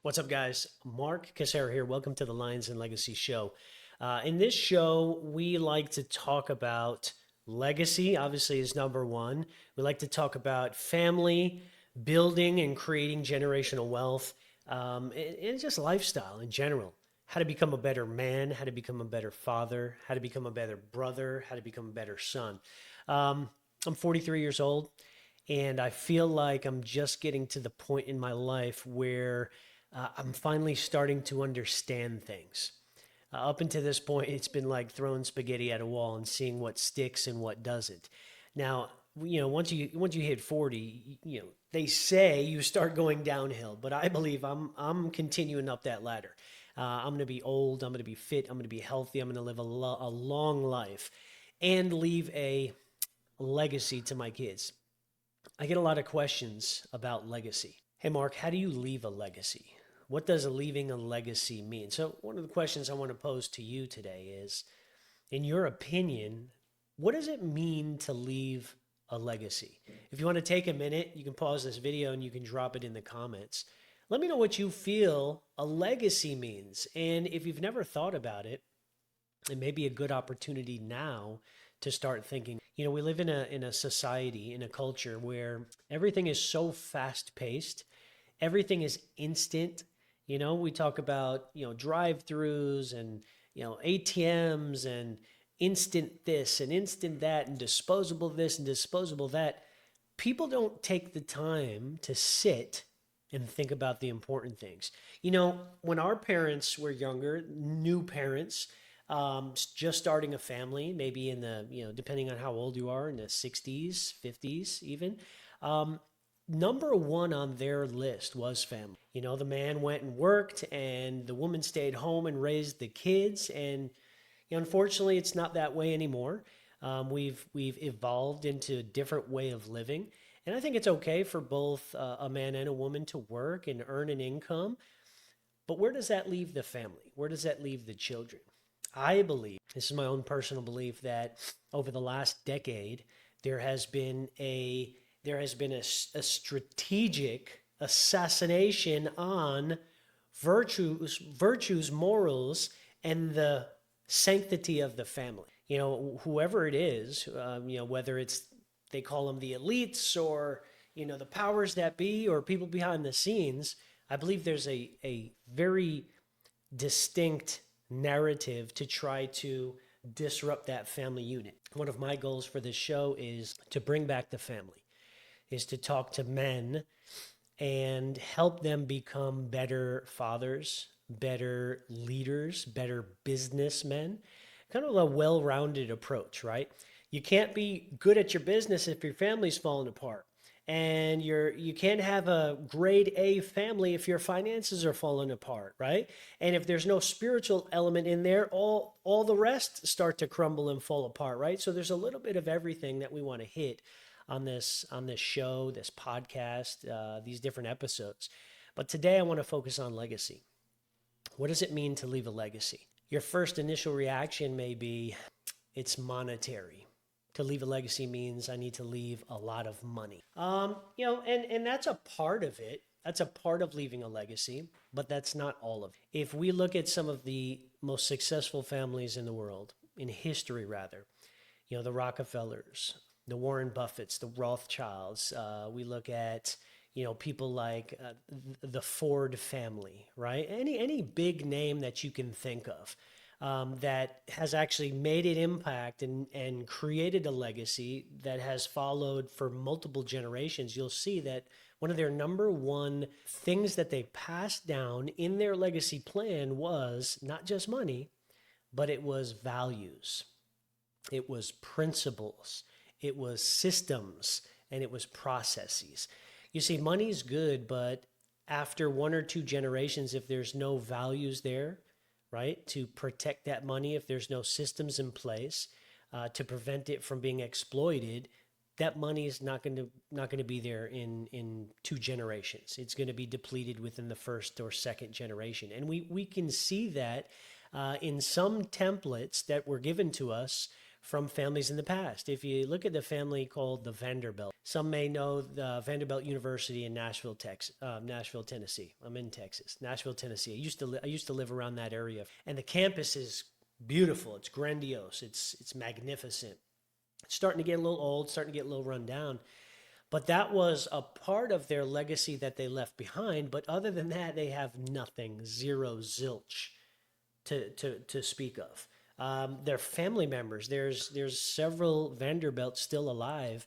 What's up, guys? Mark Casera here. Welcome to the Lions and Legacy Show. In this show, we like to talk about legacy, obviously, is number one. We like to talk about family, building and creating generational wealth, and just lifestyle in general. How to become a better man, how to become a better father, how to become a better brother, how to become a better son. I'm 43 years old, and I feel like I'm just getting to the point in my life where I'm finally starting to understand things. Up until this point, it's been like throwing spaghetti at a wall and seeing what sticks and what doesn't. Now, once you hit 40, they say you start going downhill, but I believe I'm continuing up that ladder. I'm going to be old. I'm going to be fit. I'm going to be healthy. I'm going to live a long life and leave a legacy to my kids. I get a lot of questions about legacy. Hey, Mark, how do you leave a legacy? What does leaving a legacy mean? So, one of the questions I want to pose to you today is, in your opinion, what does it mean to leave a legacy? If you want to take a minute, you can pause this video and you can drop it in the comments. Let me know what you feel a legacy means. And if you've never thought about it, it may be a good opportunity now to start thinking. We live in a society, in a culture where everything is so fast paced, everything is instant. We talk about, drive-throughs and, ATMs and instant this and instant that and disposable this and disposable that. People don't take the time to sit and think about the important things. When our parents were younger, new parents, just starting a family, maybe in the, depending on how old you are, in the 60s, 50s even, number one on their list was family. The man went and worked and the woman stayed home and raised the kids. And unfortunately, it's not that way anymore. We've evolved into a different way of living. And I think it's okay for both a man and a woman to work and earn an income. But where does that leave the family? Where does that leave the children? I believe, this is my own personal belief, that over the last decade, there has been a strategic assassination on virtues, morals, and the sanctity of the family. Whoever it is, whether it's, they call them the elites or, the powers that be or people behind the scenes, I believe there's a very distinct narrative to try to disrupt that family unit. One of my goals for this show is to bring back the family, is to talk to men and help them become better fathers, better leaders, better businessmen. Kind of a well-rounded approach, right? You can't be good at your business if your family's falling apart. And you can't have a grade A family if your finances are falling apart, right? And if there's no spiritual element in there, all the rest start to crumble and fall apart, right? So there's a little bit of everything that we want to hit on this show, this podcast, these different episodes. But today I want to focus on legacy. What does it mean to leave a legacy? Your first initial reaction may be, it's monetary. To leave a legacy means I need to leave a lot of money. And that's a part of it. That's a part of leaving a legacy, but that's not all of it. If we look at some of the most successful families in the world, in history rather, the Rockefellers, the Warren Buffetts, the Rothschilds, we look at, people like the Ford family, right? Any big name that you can think of. That has actually made an impact and created a legacy that has followed for multiple generations. You'll see that one of their number one things that they passed down in their legacy plan was not just money, but it was values, it was principles, it was systems, and it was processes. You see, money's good, but after one or two generations, if there's no values there, right, to protect that money, if there's no systems in place to prevent it from being exploited, that money is not going to be there in two generations. It's going to be depleted within the first or second generation. And we can see that in some templates that were given to us from families in the past. If you look at the family called the Vanderbilt, some may know the Vanderbilt University in Nashville, Texas, Nashville, Tennessee. I'm in Texas, Nashville, Tennessee. I used to live around that area, and the campus is beautiful. It's grandiose. It's magnificent. It's starting to get a little old, starting to get a little run down. But that was a part of their legacy that they left behind. But other than that, they have nothing, zero, zilch to speak of. Their family members, there's several Vanderbilts still alive,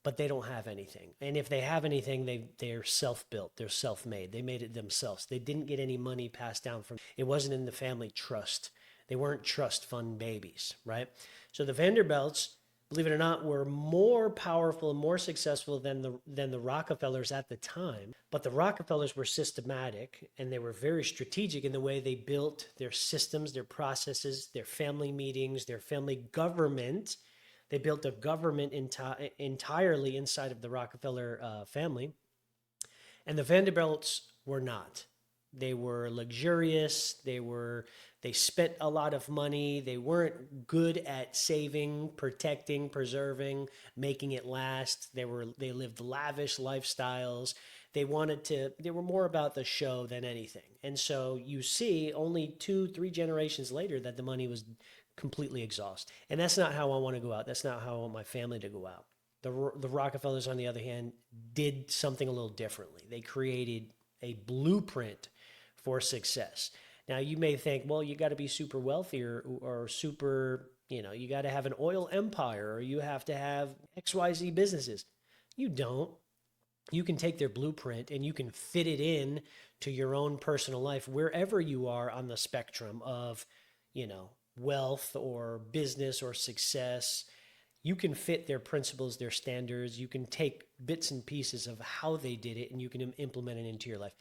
but they don't have anything. And if they have anything, they're self-built, they're self-made. They made it themselves. They didn't get any money passed down from. It wasn't in the family trust. They weren't trust fund babies, right? So the Vanderbilts, believe it or not, were more powerful and more successful than the Rockefellers at the time. But the Rockefellers were systematic, and they were very strategic in the way they built their systems, their processes, their family meetings, their family government. They built a government entirely inside of the Rockefeller family. And the Vanderbilts were not. They were luxurious. They spent a lot of money. They weren't good at saving, protecting, preserving, making it last. They lived lavish lifestyles. They were more about the show than anything. And so you see only 2-3 generations later that the money was completely exhausted. And that's not how I want to go out. That's not how I want my family to go out. The Rockefellers, on the other hand, did something a little differently. They created a blueprint for success. Now, you may think, well, you got to be super wealthy or super, you got to have an oil empire, or you have to have XYZ businesses. You don't. You can take their blueprint and you can fit it in to your own personal life wherever you are on the spectrum of, wealth or business or success. You can fit their principles, their standards. You can take bits and pieces of how they did it and you can implement it into your life.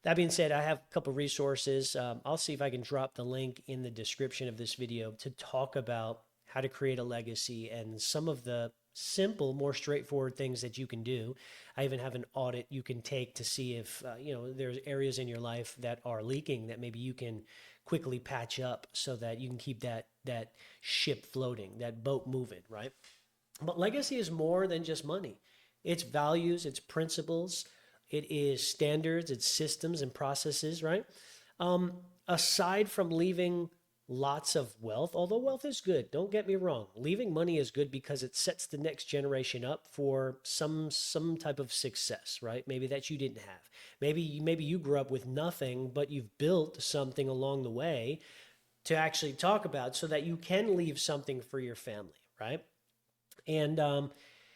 That being said, I have a couple resources. I'll see if I can drop the link in the description of this video to talk about how to create a legacy and some of the simple, more straightforward things that you can do. I even have an audit you can take to see if there's areas in your life that are leaking that maybe you can quickly patch up so that you can keep that ship floating, that boat moving, right? But legacy is more than just money. It's values, it's principles, it is standards, it's systems and processes, right? Aside from leaving lots of wealth, although wealth is good, don't get me wrong, leaving money is good because it sets the next generation up for some type of success, right? Maybe that you didn't have. Maybe you grew up with nothing, but you've built something along the way to actually talk about so that you can leave something for your family, right? And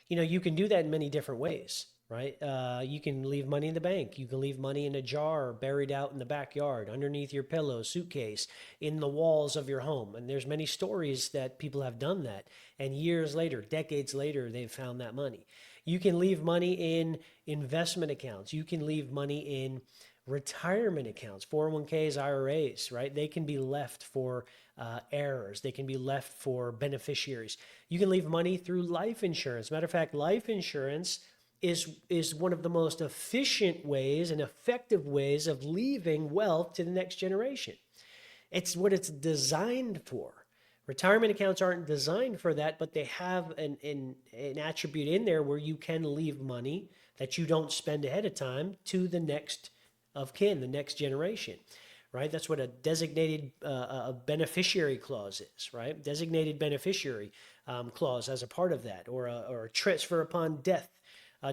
you can do that in many different ways. Right? You can leave money in the bank. You can leave money in a jar buried out in the backyard, underneath your pillow, suitcase, in the walls of your home. And there's many stories that people have done that. And years later, decades later, they've found that money. You can leave money in investment accounts. You can leave money in retirement accounts, 401ks, IRAs, right? They can be left for heirs. They can be left for beneficiaries. You can leave money through life insurance. Matter of fact, life insurance is one of the most efficient ways and effective ways of leaving wealth to the next generation. It's what it's designed for. Retirement accounts aren't designed for that, but they have an attribute in there where you can leave money that you don't spend ahead of time to the next of kin, the next generation, right? That's what a designated beneficiary clause is, right? Designated beneficiary clause as a part of that, or a transfer upon death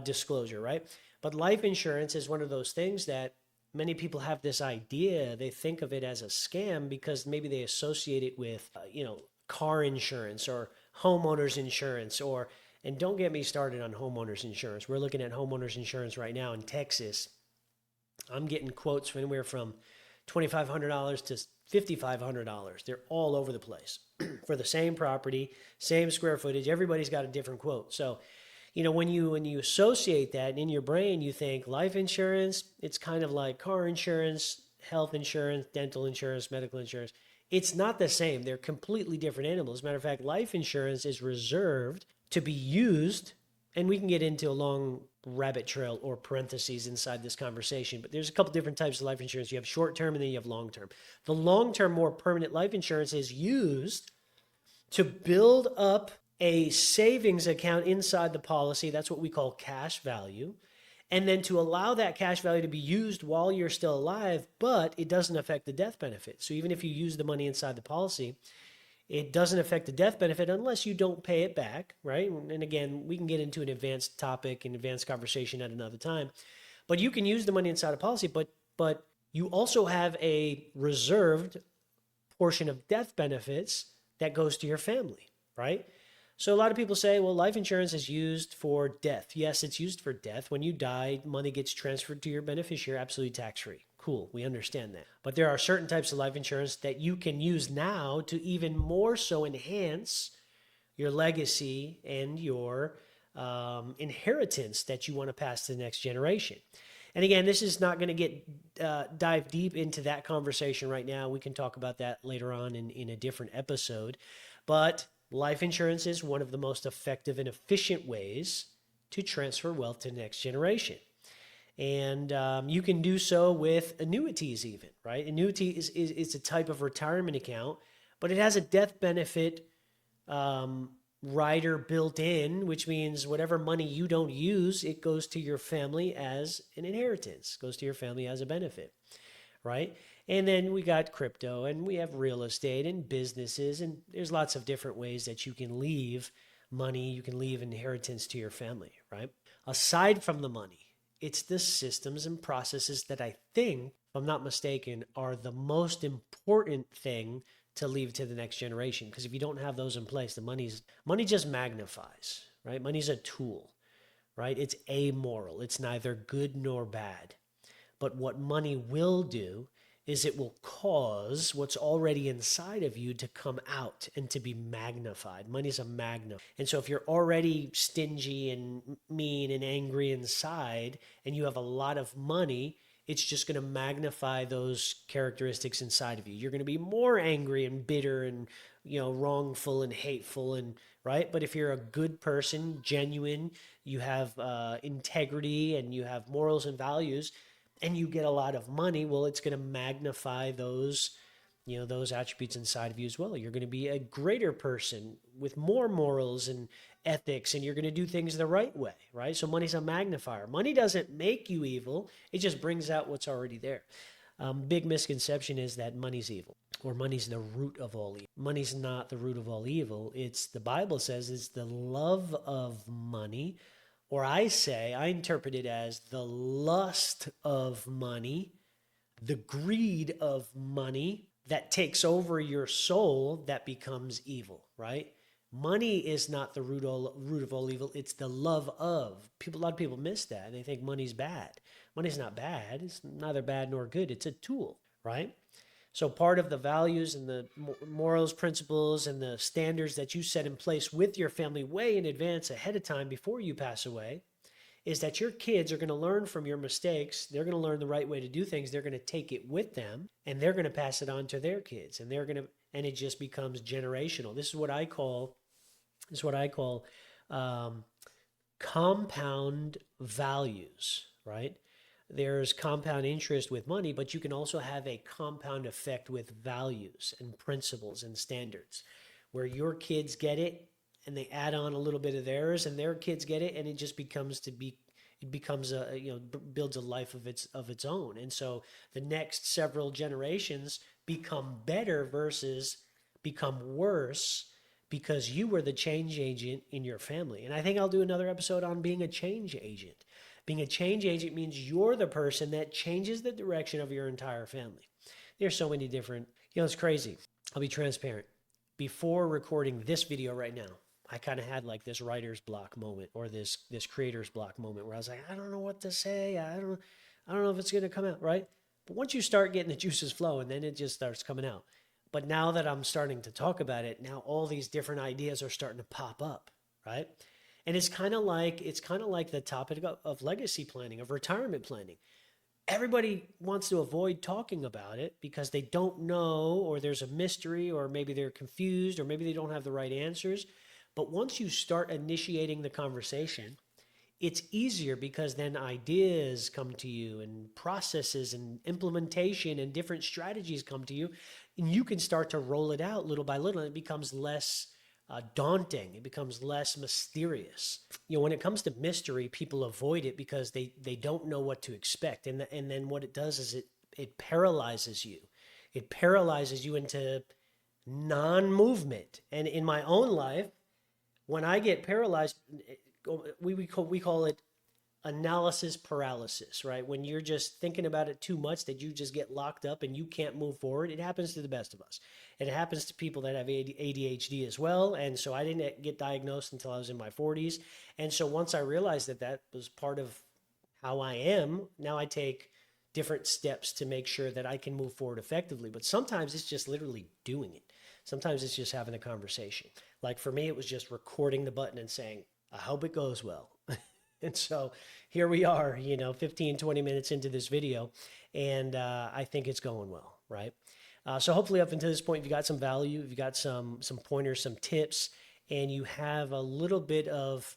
disclosure, right? But life insurance is one of those things that many people have this idea. They think of it as a scam because maybe they associate it with, car insurance or homeowners insurance, and don't get me started on homeowners insurance. We're looking at homeowners insurance right now in Texas. I'm getting quotes from anywhere from $2,500 to $5,500. They're all over the place for the same property, same square footage. Everybody's got a different quote. So, when you associate that in your brain, you think life insurance, it's kind of like car insurance, health insurance, dental insurance, medical insurance. It's not the same. They're completely different animals. As a matter of fact, life insurance is reserved to be used, and we can get into a long rabbit trail or parentheses inside this conversation, but there's a couple different types of life insurance. You have short-term and then you have long-term. The long-term, more permanent life insurance is used to build up a savings account inside the policy. That's what we call cash value. And then to allow that cash value to be used while you're still alive, but it doesn't affect the death benefit. So even if you use the money inside the policy, it doesn't affect the death benefit unless you don't pay it back, right? And again, we can get into an advanced topic and advanced conversation at another time. But you can use the money inside a policy, but you also have a reserved portion of death benefits that goes to your family, right? So a lot of people say, well, life insurance is used for death. Yes, it's used for death. When you die, money gets transferred to your beneficiary, absolutely tax-free. Cool, we understand that. But there are certain types of life insurance that you can use now to even more so enhance your legacy and your inheritance that you want to pass to the next generation. And again, this is not going to get dive deep into that conversation right now. We can talk about that later on in a different episode. But life insurance is one of the most effective and efficient ways to transfer wealth to the next generation. And you can do so with annuities even, right? Annuity is a type of retirement account, but it has a death benefit rider built in, which means whatever money you don't use, it goes to your family as an inheritance, goes to your family as a benefit, right? And then we got crypto and we have real estate and businesses, and there's lots of different ways that you can leave money, you can leave inheritance to your family, right? Aside from the money, it's the systems and processes that I think, if I'm not mistaken, are the most important thing to leave to the next generation. Because if you don't have those in place, the money just magnifies, right? Money's a tool, right? It's amoral. It's neither good nor bad. But what money will do is it will cause what's already inside of you to come out and to be magnified. Money's a magnet. And so if you're already stingy and mean and angry inside and you have a lot of money, it's just going to magnify those characteristics inside of you. You're going to be more angry and bitter and, wrongful and hateful and right. But if you're a good person, genuine, you have integrity and you have morals and values, and you get a lot of money, well, it's going to magnify those, those attributes inside of you as well. You're going to be a greater person with more morals and ethics, and you're going to do things the right way, right? So money's a magnifier. Money doesn't make you evil. It just brings out what's already there. Big misconception is that money's evil or money's the root of all evil. Money's not the root of all evil. The Bible says it's the love of money, or I interpret it as the lust of money, the greed of money that takes over your soul that becomes evil, right? Money is not the root of all evil. It's the love of. A lot of people miss that. They think money's bad. Money's not bad. It's neither bad nor good. It's a tool, right? So part of the values and the morals, principles, and the standards that you set in place with your family way in advance ahead of time before you pass away is that your kids are going to learn from your mistakes. They're going to learn the right way to do things. They're going to take it with them, and they're going to pass it on to their kids, and and it just becomes generational. This is what I call compound values, right? There's compound interest with money, but you can also have a compound effect with values and principles and standards where your kids get it and they add on a little bit of theirs and their kids get it, and it just builds a life of its own. And so the next several generations become better versus become worse because you were the change agent in your family. And I think I'll do another episode on being a change agent. Being a change agent means you're the person that changes the direction of your entire family. There's so many different, it's crazy. I'll be transparent. Before recording this video right now, I kind of had like this writer's block moment or this creator's block moment where I was like, I don't know what to say. I don't know if it's going to come out, right? But once you start getting the juices flowing, then it just starts coming out. But now that I'm starting to talk about it, now all these different ideas are starting to pop up, right? And it's kind of like the topic of legacy planning, of retirement planning. Everybody wants to avoid talking about it because they don't know, or there's a mystery, or maybe they're confused, or maybe they don't have the right answers. But once you start initiating the conversation, it's easier because then ideas come to you and processes and implementation and different strategies come to you, and you can start to roll it out little by little, and it becomes less daunting. It becomes less mysterious. When it comes to mystery, people avoid it because they don't know what to expect. And then what it does is it paralyzes you. It paralyzes you into non-movement. And in my own life, when I get paralyzed, we call it analysis paralysis, right? When you're just thinking about it too much that you just get locked up and you can't move forward. It happens to the best of us. It happens to people that have ADHD as well. And so I didn't get diagnosed until I was in my 40s. And so once I realized that was part of how I am, now I take different steps to make sure that I can move forward effectively. But sometimes it's just literally doing it. Sometimes it's just having a conversation. Like for me, it was just recording the button and saying, I hope it goes well. And so here we are, 15, 20 minutes into this video, and I think it's going well, right? So hopefully up until this point, if you got some value, if you got some pointers, some tips, and you have a little bit of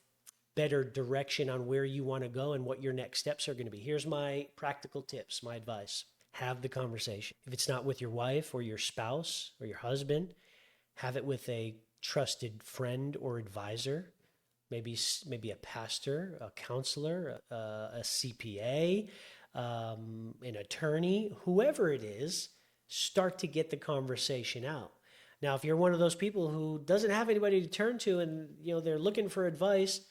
better direction on where you want to go and what your next steps are going to be. Here's my practical tips, my advice. Have the conversation. If it's not with your wife or your spouse or your husband, have it with a trusted friend or advisor. Maybe a pastor, a counselor, a CPA, an attorney, whoever it is, start to get the conversation out. Now, if you're one of those people who doesn't have anybody to turn to and they're looking for advice,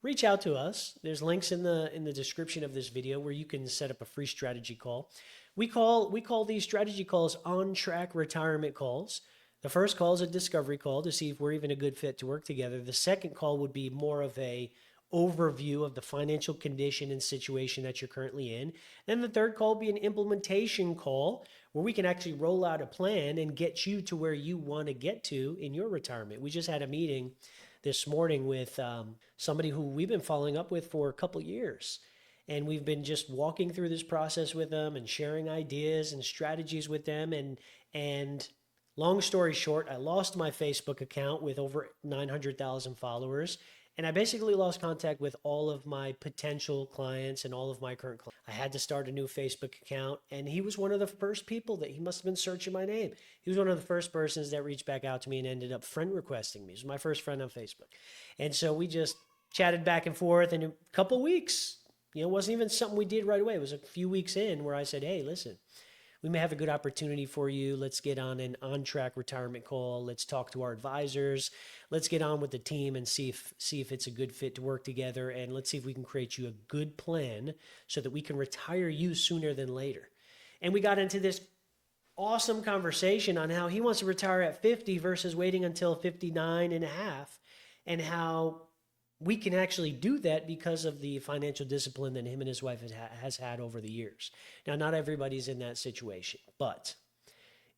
reach out to us. There's links in the description of this video where you can set up a free strategy call. We call these strategy calls on-track retirement calls. The first call is a discovery call to see if we're even a good fit to work together. The second call would be more of a overview of the financial condition and situation that you're currently in. Then the third call would be an implementation call where we can actually roll out a plan and get you to where you want to get to in your retirement. We just had a meeting this morning with somebody who we've been following up with for a couple years. And we've been just walking through this process with them and sharing ideas and strategies with them. And long story short, I lost my Facebook account with over 900,000 followers, and I basically lost contact with all of my potential clients and all of my current clients. I had to start a new Facebook account, and he was one of the first people that he must have been searching my name. He was one of the first persons that reached back out to me and ended up friend requesting me. He was my first friend on Facebook. And so we just chatted back and forth, and in a couple of weeks, it wasn't even something we did right away. It was a few weeks in where I said, hey, listen, we may have a good opportunity for you. Let's get on an on-track retirement call. Let's talk to our advisors. Let's get on with the team and see if it's a good fit to work together. And let's see if we can create you a good plan so that we can retire you sooner than later. And we got into this awesome conversation on how he wants to retire at 50 versus waiting until 59 and a half, and how we can actually do that because of the financial discipline that him and his wife has had over the years. Now, not everybody's in that situation, but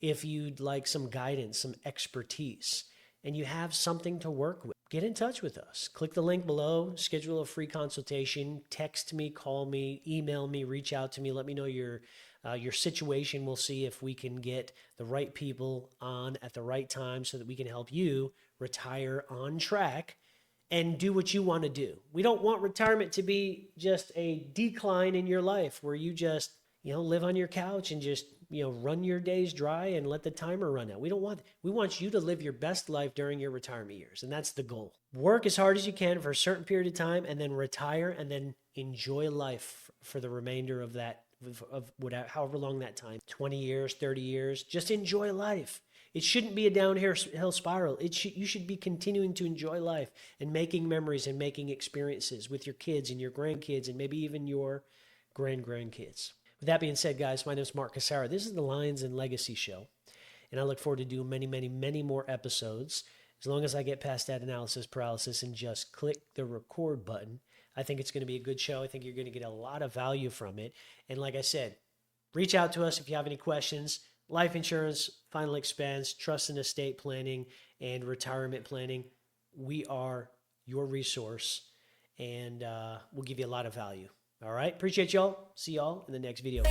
if you'd like some guidance, some expertise, and you have something to work with, get in touch with us. Click the link below, schedule a free consultation, text me, call me, email me, reach out to me, let me know your situation. We'll see if we can get the right people on at the right time so that we can help you retire on track and do what you want to do. We don't want retirement to be just a decline in your life where you just, live on your couch and just, run your days dry and let the timer run out. We want you to live your best life during your retirement years. And that's the goal. Work as hard as you can for a certain period of time and then retire and then enjoy life for the remainder of that, however long that time, 20 years, 30 years, just enjoy life. It shouldn't be a downhill spiral. You should be continuing to enjoy life and making memories and making experiences with your kids and your grandkids and maybe even your grandkids. With that being said, guys, my name is Mark Cassara. This is the Lions and Legacy Show, and I look forward to doing many, many, many more episodes. As long as I get past that analysis paralysis and just click the record button, I think it's going to be a good show. I think you're going to get a lot of value from it. And like I said, reach out to us if you have any questions. Life insurance, final expense, trust and estate planning, and retirement planning. We are your resource, and we'll give you a lot of value. All right? Appreciate y'all. See y'all in the next video.